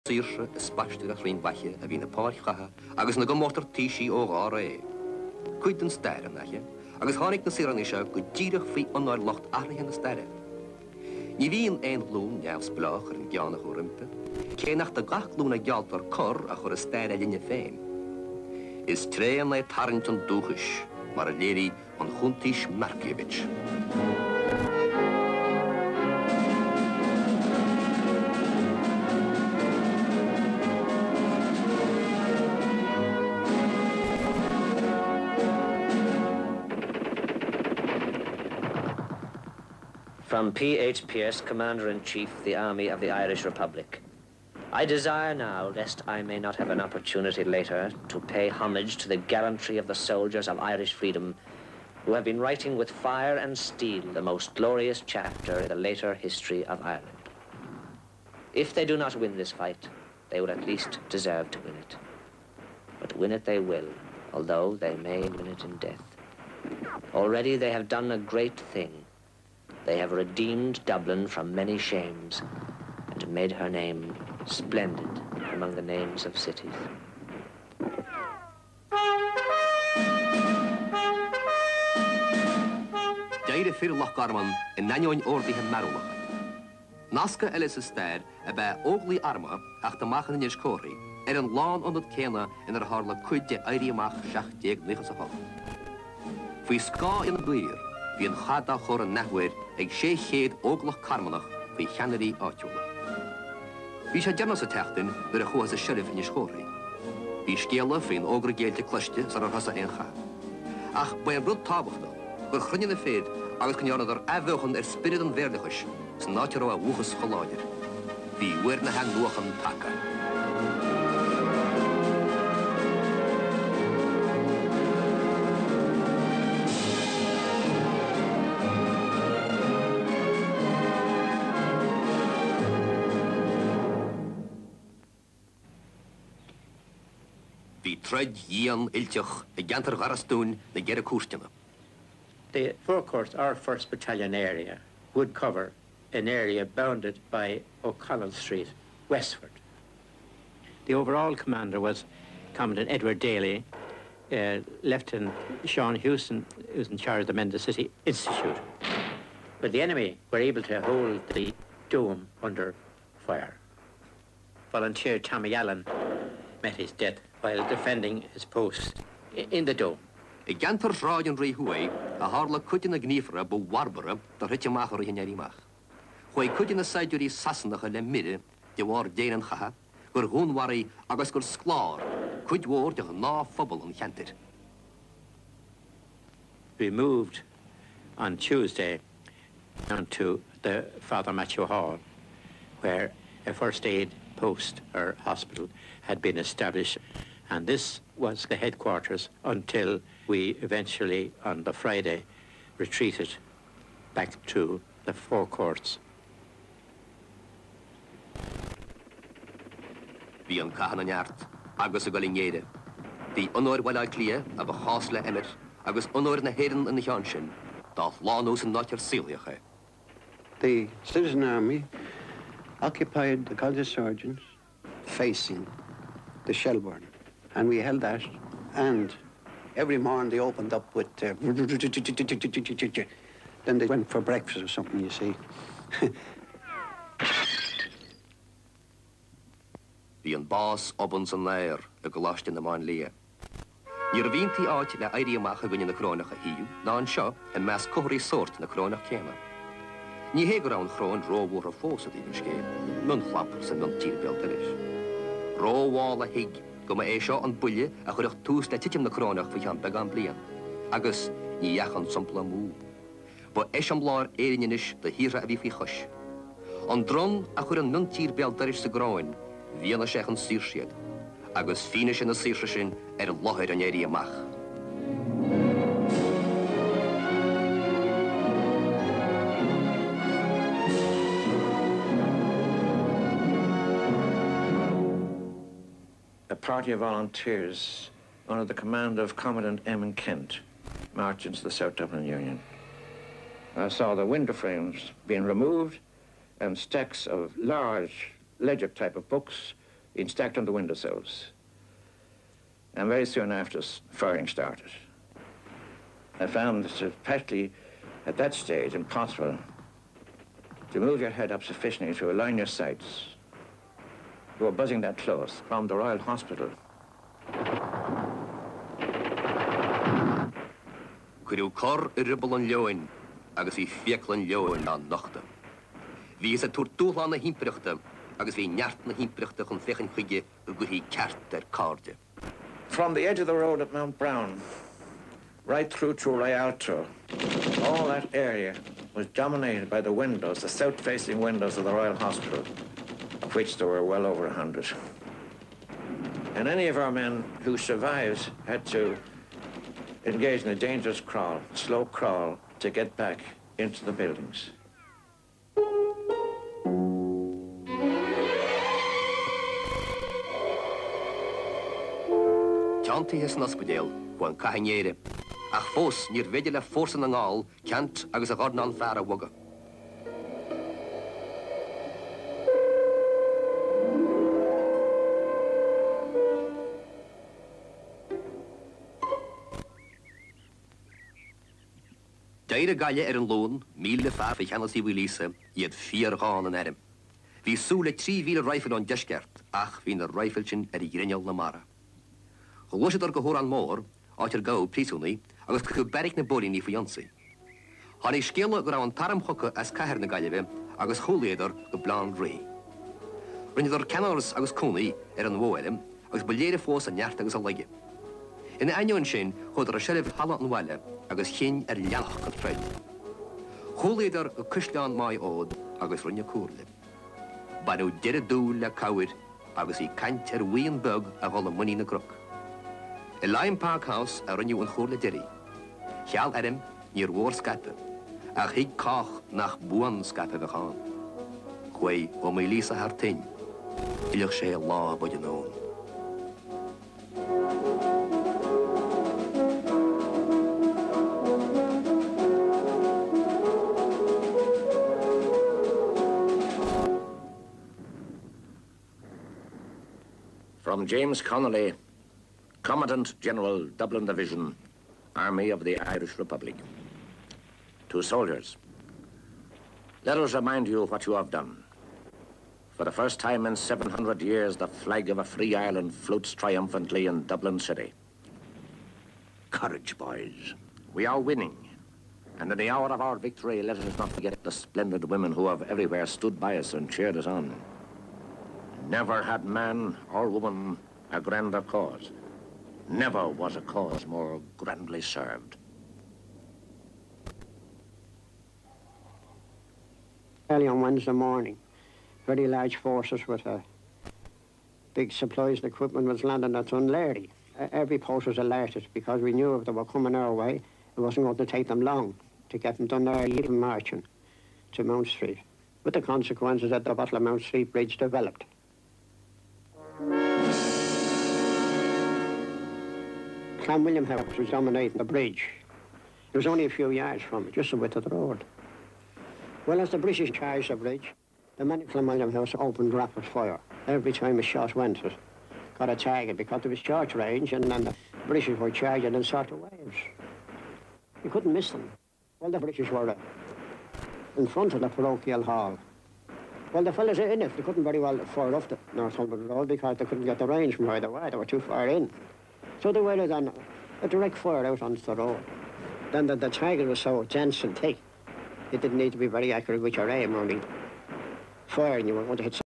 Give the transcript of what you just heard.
Sirse a spastir a chrín bache a bhí na páirchacha agus na go mórtar tíisi ó gára é. Cuid an stair nache, agus tháinig na siran isio go díirech fao anáir locht airthe na staire. Ní bhíon ein lún neamhs blach ar an geannach ó rimpe, cé nach de gach lúna gealtar cor a chur a stair a linne féin. Is tréan le tarint an dúchis, mar a léirí an chuntis Markiewicz. From P.H. Pierce, Commander-in-Chief, the Army of the Irish Republic. I desire now, lest I may not have an opportunity later, to pay homage to the gallantry of the soldiers of Irish freedom who have been writing with fire and steel the most glorious chapter in the later history of Ireland. If they do not win this fight, they will at least deserve to win it. But win it they will, although they may win it in death. Already they have done a great thing. They have redeemed Dublin from many shames and made her name splendid among the names of cities. Deire fir Lochgarman in nanioin ordithe marúlach. Nasca Ellis stair a bheith óglaí arma ach damach in is cóirí an lán an céna inar hála cuide éiríamach 16 a hol. Fhui scá in blir, hí an chada chór an nahhuir ag 600 óglach carmanach fhui cheannarí áitiúla. Bhí sé dearnas a teachtain gur a chuas a sirif in is cóirí. Bhí scéala faoin ógra géilte cluiste sa ar thosa éoncha. Ach ba an brud tábhachta, gur chruine na féad agus cynnianadar afhochan spirid an verdichis, san náitir a wuchas choláidir. Bhí uair na hang nuachan taka. Bhí treid íon ilteach a gantar garastún na gera cúrstena. The forecourts, our 1st Battalion area, would cover an area bounded by O'Connell Street, westward. The overall commander was Commandant Edward Daly, Lieutenant Sean Houston, who was in charge of the Mendes City Institute. But the enemy were able to hold the dome under fire. Volunteer Tommy Allen met his death while defending his post in the dome. I gantar ráid an ré huai a hála cuidin na gnífra bo warbara dar hitje machar hin jarimach. Huai cuidin na saidiúí sasannacha le mire de war déan chaha, gur húnwarí agus gur sklár, cuid war de ná fobal an chantir. We moved on Tuesday down to the Father Matthew Hall, where a first aid post or hospital had been established, and this was the headquarters until we eventually, on the Friday, retreated back to the forecourts. Bhí an cahan an neart, agus a golinnéide. Bhí onóir bhaile clia a bh chásla emir, agus onóir na héireann in na cheann sin, dá lánús an náitir síliacha. The Citizen Army occupied the College of Surgeons facing the Shelbourne, and we held that, and every morning they opened up with then they went for breakfast or something, you see. Bhí an bás obans an léir a go láiste na máin lia. Ní a bhíntaí áit le éiríamach a gine na crónach a hiú, ná an seo an meas cóirí sort na crónach céna. Ní hé go rán chrón róhúr a fósa dí an scéil, mun chlap san mun tírbeltar is. Róháil a hiig go ma é seo an buile a chuireach tús le titim na crónach fa chean began blian, agus ní dheachan sampla mú. Ba eis an bláir éirinis de híra a bhí fi chus. An dron a chuir an nun tírbeltar is sa gráin, bhíana seach an sír agus fíne sin na síre sin láthir an éirí amach. A party of volunteers under the command of Commandant Eamon Kent marched into the South Dublin Union. I saw the window frames being removed and stacks of large ledger type of books being stacked on the windowsills. And very soon after, firing started. I found it practically, at that stage, impossible to move your head up sufficiently to align your sights. You were buzzing that close from the Royal Hospital. Cwrw cor y rybl yn lioen, agos I fiecl yn lioen na nochta. Fi is a tortúl an na himprichta, agos fi nhart na himprichta chun fechan chwige y gwyhi cart cardja. From the edge of the road at Mount Brown, right through to Rialto, all that area was dominated by the windows, the south-facing windows of the Royal Hospital, of which there were well over 100. And any of our men who survived had to engage in a dangerous crawl, slow crawl, to get back into the buildings. Chanty hys nosbydel, gwan cahanere, ach fos nir vedela forsan ang all, cant agos a gordnan fara waga. Deire galle een loon, miele far fi channes I wilise, I 4 gaan en erem. Vi soele 3 wiele rifle on deskert, ach vi een riffeltjen I grinjal na mara. Geloos het gehoor aan moor, uit gauw prisoni, agus geberg na borin I fiancé. Han I skille gra an tarm hokke as caher na gallewe, agus choleder ge blaan rei. Rinne er kenners agus koni een woelem, agus belere fos an jart agus a legge. In de anjoen sin goed er self halla an welle, agus geen leach getreid. Choleder ge kuslaan mai ood, agus rinne koerle. Banu dire doel le kouwer, agus I kant ween bug a volle money na krok. In Lion Park House rinne een choorle dirri. Gjal erem nier woorskappe, ach ik kach nach boanskappe we gaan. Gwei om Elisa hartin, ilig sé la bod je noon. From James Connolly, Commandant General, Dublin Division, Army of the Irish Republic. To soldiers, let us remind you what you have done. For the first time in 700 years, the flag of a free Ireland floats triumphantly in Dublin City. Courage, boys. We are winning. And in the hour of our victory, let us not forget the splendid women who have everywhere stood by us and cheered us on. Never had man or woman a grander cause. Never was a cause more grandly served. Early on Wednesday morning, very large forces with big supplies and equipment was landing at Dunleary. Every post was alerted because we knew if they were coming our way, it wasn't going to take them long to get from Dunleary even marching to Mount Street, with the consequences that the Battle of Mount Street Bridge developed. Clanwilliam House was dominating the bridge. It was only a few yards from it, just the width of the road. Well, as the British charged the bridge, the men at Clanwilliam House opened rapid fire. Every time a shot went, it got a target because there was short range, and then the British were charging in sort of waves. You couldn't miss them. Well, the British were in front of the parochial hall. Well, the fellas in it, they couldn't very well fire off the Northumberland Road because they couldn't get the range from where they were. They were too far in. So they were then a direct fire out onto the road. Then the target was so dense and thick, it didn't need to be very accurate with your aim, only fire and you were going to hit